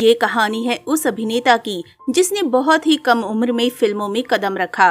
ये कहानी है उस अभिनेता की जिसने बहुत ही कम उम्र में फिल्मों में कदम रखा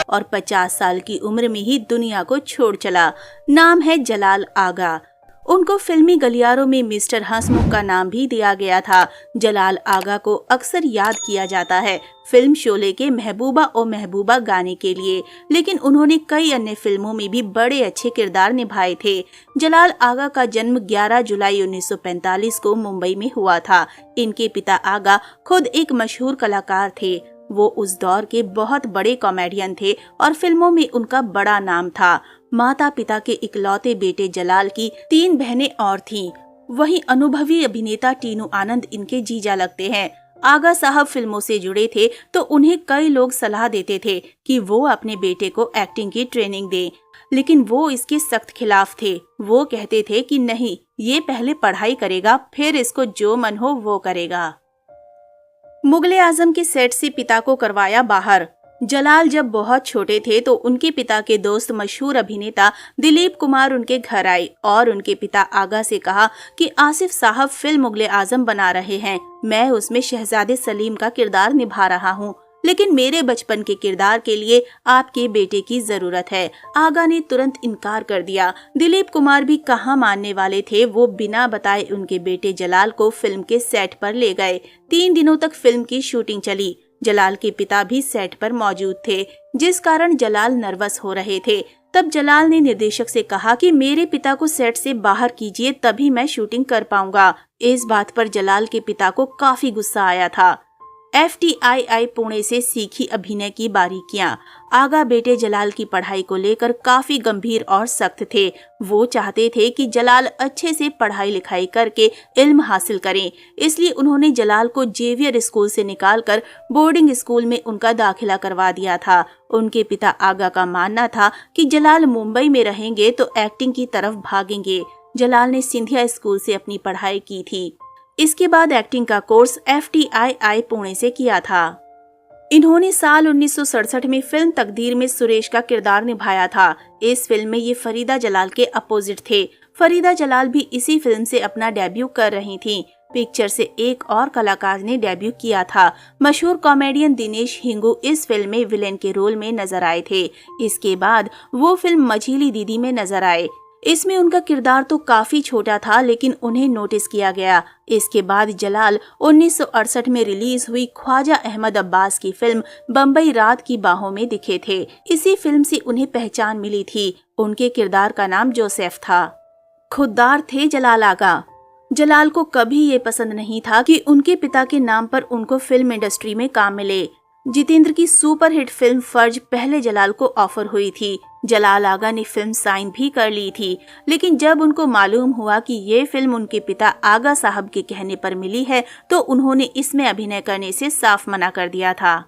और 50 साल की उम्र में ही दुनिया को छोड़ चला। नाम है जलाल आगा। उनको फिल्मी गलियारों में मिस्टर हंसमुख का नाम भी दिया गया था। जलाल आगा को अक्सर याद किया जाता है फिल्म शोले के महबूबा ओ महबूबा गाने के लिए, लेकिन उन्होंने कई अन्य फिल्मों में भी बड़े अच्छे किरदार निभाए थे। जलाल आगा का जन्म 11 जुलाई 1945 को मुंबई में हुआ था। इनके पिता आगा खुद एक मशहूर कलाकार थे। वो उस दौर के बहुत बड़े कॉमेडियन थे और फिल्मों में उनका बड़ा नाम था। माता पिता के इकलौते बेटे जलाल की 3 बहनें और थीं। वहीं अनुभवी अभिनेता टीनू आनंद इनके जीजा लगते हैं। आगा साहब फिल्मों से जुड़े थे तो उन्हें कई लोग सलाह देते थे कि वो अपने बेटे को एक्टिंग की ट्रेनिंग दें, लेकिन वो इसके सख्त खिलाफ थे। वो कहते थे कि नहीं, ये पहले पढ़ाई करेगा, फिर इसको जो मन हो वो करेगा। मुगले आजम के सेट से पिता को करवाया बाहर। जलाल जब बहुत छोटे थे तो उनके पिता के दोस्त मशहूर अभिनेता दिलीप कुमार उनके घर आए और उनके पिता आगा से कहा कि आसिफ साहब फिल्म मुगले आजम बना रहे हैं, मैं उसमें शहजादे सलीम का किरदार निभा रहा हूँ, लेकिन मेरे बचपन के किरदार के लिए आपके बेटे की जरूरत है। आगा ने तुरंत इनकार कर दिया। दिलीप कुमार भी कहाँ मानने वाले थे। वो बिना बताए उनके बेटे जलाल को फिल्म के सेट पर ले गए। 3 दिनों तक फिल्म की शूटिंग चली। जलाल के पिता भी सेट पर मौजूद थे, जिस कारण जलाल नर्वस हो रहे थे। तब जलाल ने निर्देशक से कहा कि मेरे पिता को सेट से बाहर कीजिए, तभी मैं शूटिंग कर पाऊंगा। इस बात पर जलाल के पिता को काफी गुस्सा आया था। FTII पुणे से सीखी अभिनय की बारीकियां। आगा बेटे जलाल की पढ़ाई को लेकर काफी गंभीर और सख्त थे। वो चाहते थे कि जलाल अच्छे से पढ़ाई लिखाई करके इल्म हासिल करें, इसलिए उन्होंने जलाल को जेवियर स्कूल से निकालकर बोर्डिंग स्कूल में उनका दाखिला करवा दिया था। उनके पिता आगा का मानना था कि जलाल मुंबई में रहेंगे तो एक्टिंग की तरफ भागेंगे। जलाल ने सिंधिया स्कूल से अपनी पढ़ाई की थी। इसके बाद एक्टिंग का कोर्स FTII पुणे से किया था। इन्होंने साल 1967 में फिल्म तकदीर में सुरेश का किरदार निभाया था। इस फिल्म में ये फरीदा जलाल के अपोजिट थे। फरीदा जलाल भी इसी फिल्म से अपना डेब्यू कर रही थीं। पिक्चर से एक और कलाकार ने डेब्यू किया था। मशहूर कॉमेडियन दिनेश हिंगू इस फिल्म में विलेन के रोल में नजर आए थे। इसके बाद वो फिल्म मझीली दीदी में नजर आए। इसमें उनका किरदार तो काफी छोटा था, लेकिन उन्हें नोटिस किया गया। इसके बाद जलाल 1968 में रिलीज हुई ख्वाजा अहमद अब्बास की फिल्म बम्बई रात की बाहों में दिखे थे। इसी फिल्म से उन्हें पहचान मिली थी। उनके किरदार का नाम जोसेफ था। खुददार थे जलाल आगा। जलाल को कभी ये पसंद नहीं था कि उनके पिता के नाम पर उनको फिल्म इंडस्ट्री में काम मिले। जितेंद्र की सुपरहिट फिल्म फर्ज पहले जलाल को ऑफर हुई थी। जलाल आगा ने फिल्म साइन भी कर ली थी, लेकिन जब उनको मालूम हुआ कि ये फिल्म उनके पिता आगा साहब के कहने पर मिली है तो उन्होंने इसमें अभिनय करने से साफ मना कर दिया था।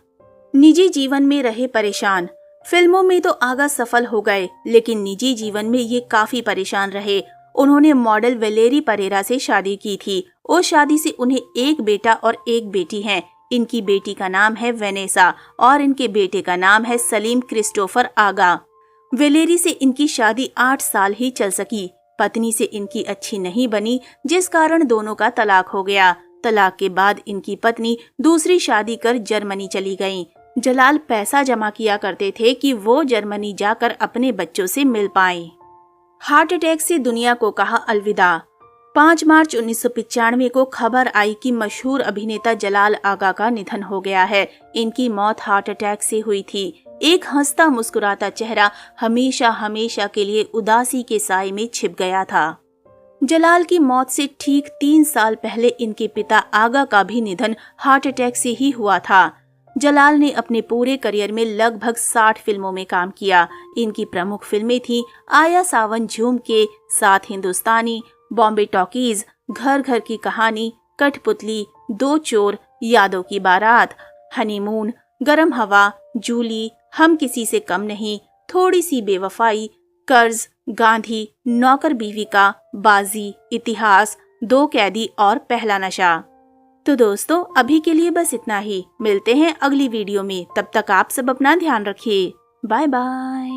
निजी जीवन में रहे परेशान। फिल्मों में तो आगा सफल हो गए, लेकिन निजी जीवन में ये काफी परेशान रहे। उन्होंने मॉडल वेलेरी परेरा से शादी की थी। उस शादी से उन्हें एक बेटा और एक बेटी है। इनकी बेटी का नाम है वेनेसा और इनके बेटे का नाम है सलीम क्रिस्टोफर आगा। वेलेरी से इनकी शादी 8 साल ही चल सकी। पत्नी से इनकी अच्छी नहीं बनी, जिस कारण दोनों का तलाक हो गया। तलाक के बाद इनकी पत्नी दूसरी शादी कर जर्मनी चली गईं। जलाल पैसा जमा किया करते थे कि वो जर्मनी जाकर अपने बच्चों से मिल पाएं। हार्ट अटैक से दुनिया को कहा अलविदा। 5 मार्च 1995 को खबर आई कि मशहूर अभिनेता जलाल आगा का निधन हो गया है। इनकी मौत हार्ट अटैक से हुई थी। एक हंसता मुस्कुराता चेहरा हमेशा हमेशा के लिए उदासी के साए में छिप गया था। जलाल की मौत से ठीक 3 साल पहले इनके पिता आगा का भी निधन हार्ट अटैक से ही हुआ था। जलाल ने अपने पूरे करियर में लगभग 60 फिल्मों में काम किया। इनकी प्रमुख फिल्में थीं आया सावन झूम के, साथ हिंदुस्तानी, बॉम्बे टॉकीज, घर घर की कहानी, कठपुतली, 2 चोर, यादों की बारात, हनीमून, गरम हवा, जूली, हम किसी से कम नहीं, थोड़ी सी बेवफाई, कर्ज, गांधी, नौकर बीवी का, बाजी, इतिहास, 2 कैदी और पहला नशा। तो दोस्तों अभी के लिए बस इतना ही। मिलते हैं अगली वीडियो में। तब तक आप सब अपना ध्यान रखिए। Bye bye.